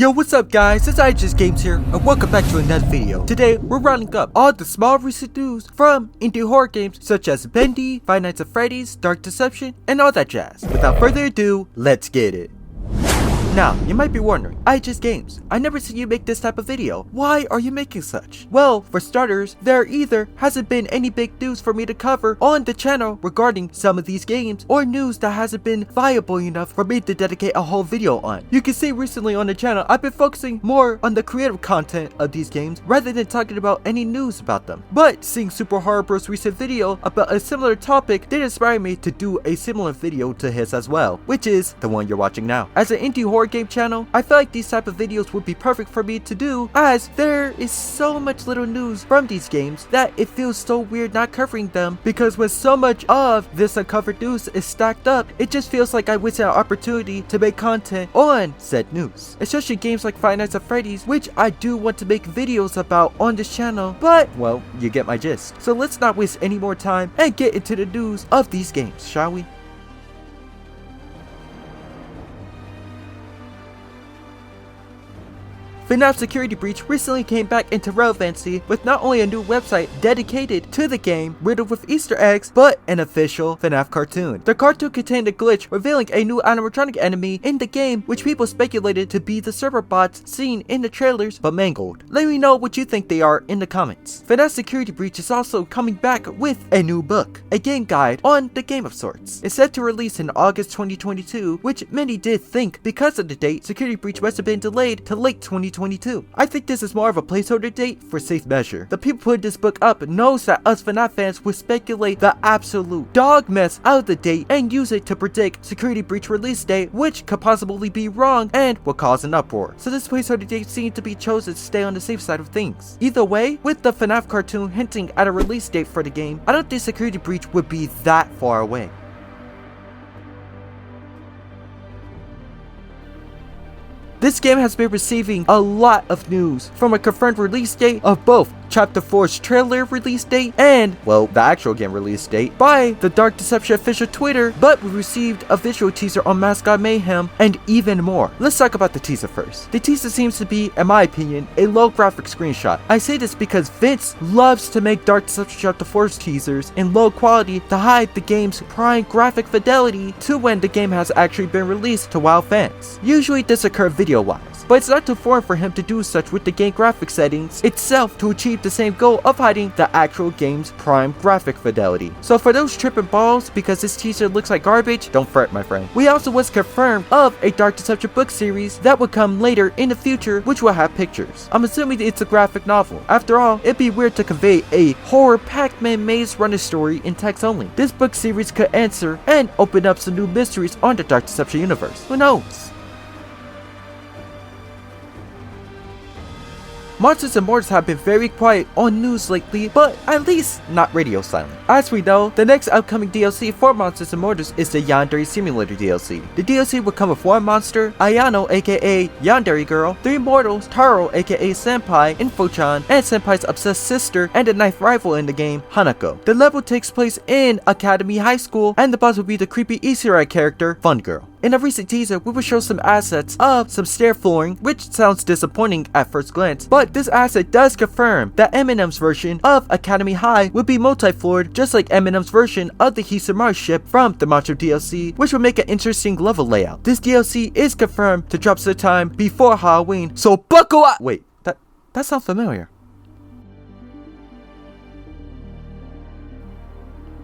Yo, what's up guys, it's IHSGames here, and welcome back to another video. Today, we're rounding up all the small recent news from indie horror games such as Bendy, Five Nights at Freddy's, Dark Deception, and all that jazz. Without further ado, let's get it. Now, you might be wondering, IHSGames, I never seen you make this type of video. Why are you making such? Well, for starters, there either hasn't been any big news for me to cover on the channel regarding some of these games, or news that hasn't been viable enough for me to dedicate a whole video on. You can see recently on the channel, I've been focusing more on the creative content of these games rather than talking about any news about them. But seeing Super Horror Bros' recent video about a similar topic did inspire me to do a similar video to his as well, which is the one you're watching now. As an indie horror game channel, I feel like these type of videos would be perfect for me to do, as there is so much little news from these games that it feels so weird not covering them, because when so much of this uncovered news is stacked up, it just feels like I wasted an opportunity to make content on said news. Especially games like Five Nights at Freddy's, which I do want to make videos about on this channel, but well, you get my gist. So let's not waste any more time and get into the news of these games, shall we? FNAF Security Breach recently came back into relevancy with not only a new website dedicated to the game riddled with Easter eggs, but an official FNAF cartoon. The cartoon contained a glitch revealing a new animatronic enemy in the game, which people speculated to be the server bots seen in the trailers but mangled. Let me know what you think they are in the comments. FNAF Security Breach is also coming back with a new book, a game guide on the game of sorts. It's set to release in August 2022, which many did think because of the date, Security Breach must have been delayed to late 2022. I think this is more of a placeholder date for safe measure. The people putting this book up knows that us FNAF fans would speculate the absolute dog mess out of the date and use it to predict Security Breach release date, which could possibly be wrong and will cause an uproar. So this placeholder date seemed to be chosen to stay on the safe side of things. Either way, with the FNAF cartoon hinting at a release date for the game, I don't think Security Breach would be that far away. This game has been receiving a lot of news, from a confirmed release date of both Chapter 4's trailer release date and, well, the actual game release date by the Dark Deception official Twitter, but we received a visual teaser on Mascot Mayhem and even more. Let's talk about the teaser first. The teaser seems to be, in my opinion, a low graphic screenshot. I say this because Vince loves to make Dark Deception Chapter 4's teasers in low quality to hide the game's prime graphic fidelity to when the game has actually been released to WoW fans. Usually this occurs video-wise, but it's not too foreign for him to do such with the game graphic settings itself to achieve the same goal of hiding the actual game's prime graphic fidelity. So for those tripping balls because this teaser looks like garbage, don't fret my friend. We also was confirmed of a Dark Deception book series that would come later in the future, which will have pictures. I'm assuming it's a graphic novel. After all, it'd be weird to convey a horror Pac-Man maze runner story in text only. This book series could answer and open up some new mysteries on the Dark Deception universe. Who knows? Monsters and Mortars have been very quiet on news lately, but at least not radio silent. As we know, the next upcoming DLC for Monsters and Mortars is the Yandere Simulator DLC. The DLC will come with one monster, Ayano aka Yandere Girl, three mortals, Taro aka Senpai, Info-chan, and Senpai's obsessed sister and a knife rival in the game, Hanako. The level takes place in Academy High School, and the boss will be the creepy Easter egg character, Fun Girl. In a recent teaser, we will show some assets of some stair flooring, which sounds disappointing at first glance, but this asset does confirm that Eminem's version of Academy High will be multi-floored, just like Eminem's version of the Hisamar ship from the Macho DLC, which will make an interesting level layout. This DLC is confirmed to drop sometime before Halloween, so buckle up! Wait, that sounds familiar.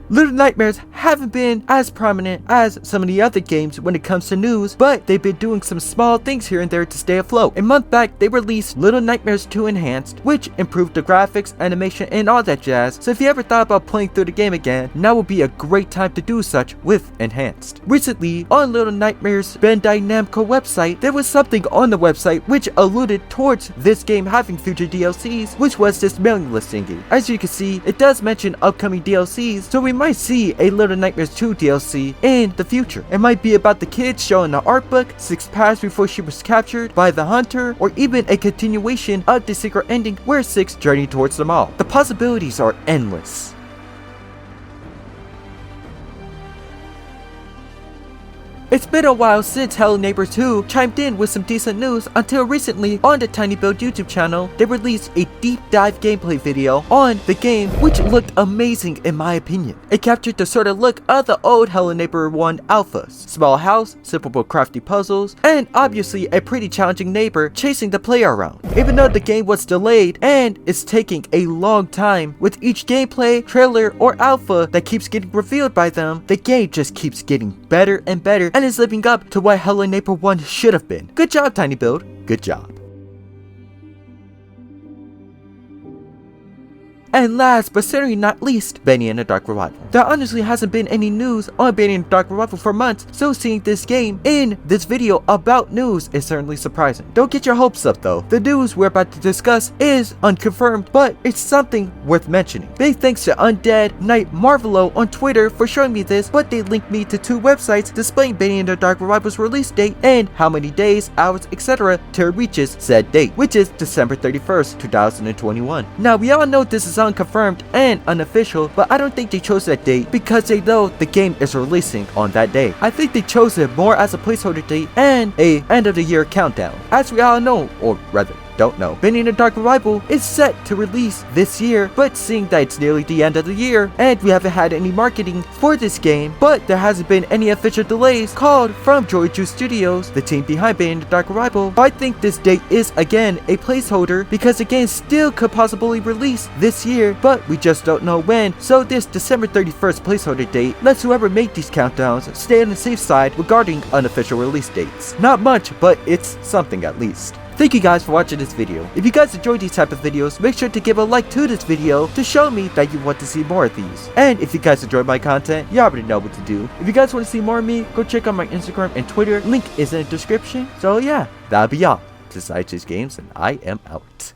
Little Nightmares haven't been as prominent as some of the other games when it comes to news, but they've been doing some small things here and there to stay afloat. A month back, they released Little Nightmares 2 Enhanced, which improved the graphics, animation, and all that jazz, so if you ever thought about playing through the game again, now would be a great time to do such with Enhanced. Recently, on Little Nightmares Bandai Namco website, there was something on the website which alluded towards this game having future DLCs, which was this mailing list thingy. As you can see, it does mention upcoming DLCs, so we might see a Little Nightmares 2 DLC in the future. It might be about the kid showing the art book 6 paths before she was captured by the hunter, or even a continuation of the secret ending where 6 journeyed towards them all. The possibilities are endless. It's been a while since Hello Neighbor 2 chimed in with some decent news until recently on the Tiny Build YouTube channel, they released a deep dive gameplay video on the game which looked amazing in my opinion. It captured the sort of look of the old Hello Neighbor 1 alphas. Small house, simple but crafty puzzles, and obviously a pretty challenging neighbor chasing the player around. Even though the game was delayed and it's taking a long time, with each gameplay, trailer, or alpha that keeps getting revealed by them, the game just keeps getting better and better and is living up to what Hello Neighbor 1 should have been. Good job, Tiny Build. Good job. And last but certainly not least, Bendy and the Dark Revival. There honestly hasn't been any news on Bendy and the Dark Revival for months, so seeing this game in this video about news is certainly surprising. Don't get your hopes up though. The news we're about to discuss is unconfirmed, but it's something worth mentioning. Big thanks to Undead Knight Marvelo on Twitter for showing me this, but they linked me to 2 websites displaying Bendy and the Dark Revival's release date and how many days, hours, etc. till it reaches said date, which is December 31st, 2021. Now we all know this is unconfirmed and unofficial, but I don't think they chose that date because they know the game is releasing on that day. I think they chose it more as a placeholder date and a end of the year countdown. As we all know, or rather don't know, Bendy and the Dark Revival is set to release this year, but seeing that it's nearly the end of the year and we haven't had any marketing for this game, but there hasn't been any official delays called from Joy Juice Studios, the team behind Bendy and the Dark Revival, I think this date is again a placeholder because the game still could possibly release this year, but we just don't know when. So this December 31st placeholder date lets whoever make these countdowns stay on the safe side regarding unofficial release dates. Not much, but it's something at least. Thank you guys for watching this video. If you guys enjoyed these type of videos, make sure to give a like to this video to show me that you want to see more of these. And if you guys enjoyed my content, you already know what to do. If you guys want to see more of me, go check out my Instagram and Twitter. Link is in the description. So yeah, that'll be all. This is IHSGames and I am out.